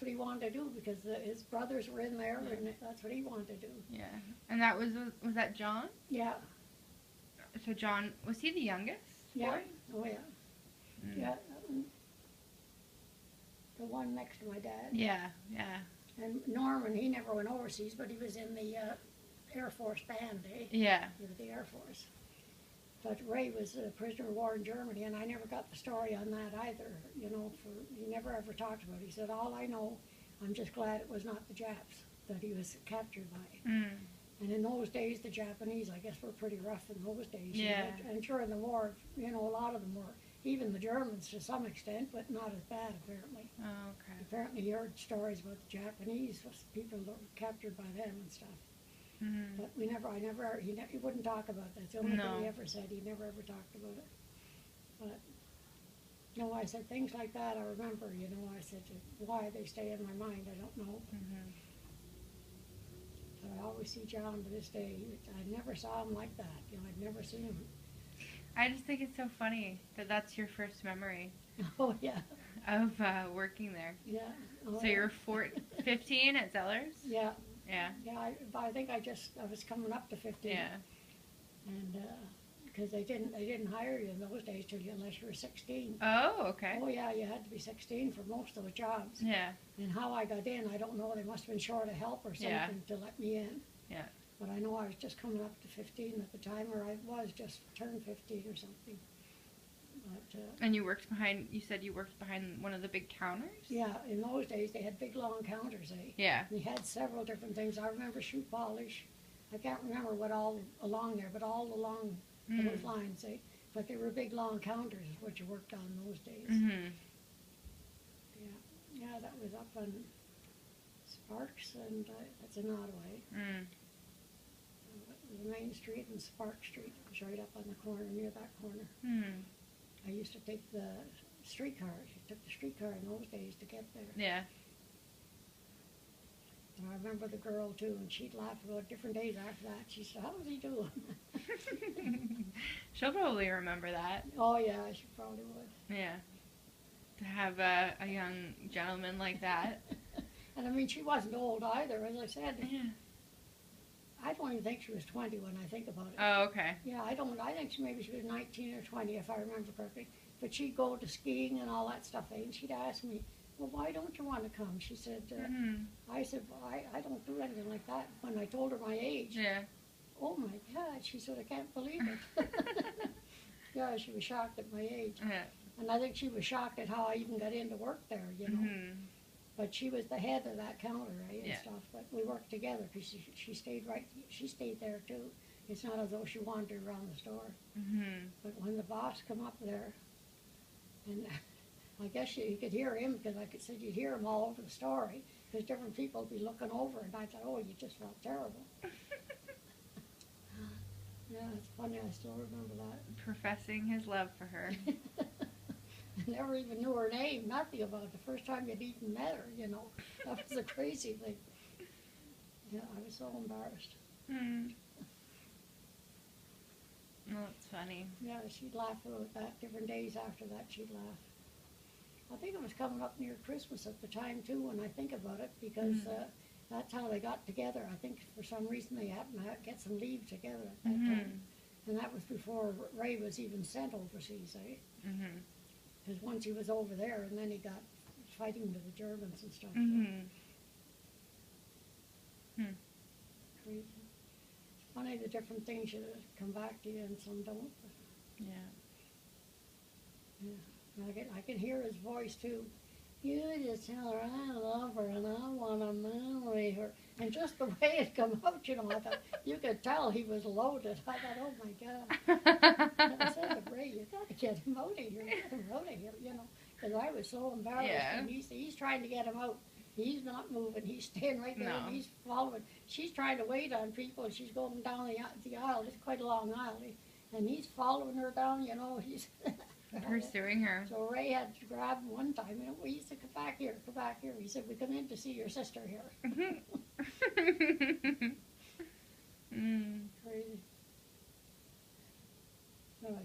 what he wanted to do because his brothers were in there, and that's what he wanted to do. Yeah. And that was that John? Yeah. So John, was he the youngest Yeah. boy? Oh, yeah. Mm. Yeah. The one next to my dad. Yeah, yeah. And Norman, he never went overseas, but he was in the Air Force band, eh? Yeah. With the Air Force. But Ray was a prisoner of war in Germany, and I never got the story on that either. You know, he never ever talked about it. He said, all I know, I'm just glad it was not the Japs that he was captured by. Mm. And in those days, the Japanese, I guess, were pretty rough in those days. Yeah. You know? And during the war, you know, a lot of them were. Even the Germans to some extent, but not as bad, apparently. Oh, okay. Apparently, you heard stories about the Japanese, people that were captured by them and stuff. Mm-hmm. But he wouldn't talk about that. It's the only thing he ever said. He never ever talked about it. But, you know, I said things like that, I remember, you know, I said, why they stay in my mind, I don't know. Mm-hmm. But I always see John to this day. I never saw him like that. You know, I'd never seen him. I just think it's so funny that that's your first memory. Oh, yeah. Of working there. Yeah. Oh, so you're 15 at Zellers? Yeah. Yeah. Yeah, I think I was coming up to 15. Yeah. And because they didn't hire you in those days unless you were 16. Oh, okay. Oh yeah, you had to be 16 for most of the jobs. Yeah. And how I got in, I don't know. They must have been short of help or something to let me in. Yeah. But I know I was just coming up to 15 at the time, or I was just turned 15 or something. But, and you said you worked behind one of the big counters? Yeah, in those days they had big long counters, eh? Yeah. They had several different things. I remember shoe polish. I can't remember what all along there, but all along those lines, eh? But they were big long counters is what you worked on those days. Mm-hmm. Yeah, yeah, that was up on Sparks, and that's in Ottawa. Mm. The main street and Spark Street was right up on the corner, near that corner. Mm. I used to take the streetcar. I took the streetcar in those days to get there. Yeah. And I remember the girl, too, and she'd laugh about different days after that. She said, how's he doing? She'll probably remember that. Oh, yeah, she probably would. Yeah. To have a young gentleman like that. And, I mean, she wasn't old either, as I said. Yeah. I don't even think she was 20 when I think about it. Oh, okay. Yeah, I think maybe she was 19 or 20, if I remember correctly. But she'd go to skiing and all that stuff, and she'd ask me, well, why don't you want to come? She said, I said, well, I don't do anything like that. When I told her my age, Yeah. oh my God, she said, I can't believe it. Yeah, she was shocked at my age. Yeah. And I think she was shocked at how I even got into work there, you know. Mm-hmm. But she was the head of that counter, and Yeah. stuff. But we worked together because she stayed there too. It's not as though she wandered around the store. Mm-hmm. But when the boss come up there, and I guess you could hear him, because I said you'd hear him all over the story, because different people would be looking over, and I thought, oh, you just felt terrible. Yeah, it's funny, I still remember that. Professing his love for her. I never even knew her name, nothing about it. The first time you'd even met her, you know. That was a crazy thing. Yeah, I was so embarrassed. Mm. Well, that's funny. Yeah, she'd laugh about that. Different days after that, she'd laugh. I think it was coming up near Christmas at the time, too, when I think about it, because that's how they got together. I think for some reason they happened to get some leave together at that time. And that was before Ray was even sent overseas, eh? Because once he was over there, and then he got fighting with the Germans and stuff. Crazy. It's funny the different things you come back to you and some don't. Yeah. Yeah. I can hear his voice too. You just tell her I love her and I want to marry her. And just the way it come out, you know, I thought, you could tell he was loaded. I thought, oh my God. And I said to Ray, you got to get him out of here, you know, because I was so embarrassed. Yeah. And he's trying to get him out. He's not moving. He's staying right there. No. And he's following. She's trying to wait on people. And she's going down the aisle. It's quite a long aisle. And he's following her down, you know. He's pursuing her. So Ray had to grab him one time, and he said, come back here, come back here. He said, we come in to see your sister here. Crazy. No,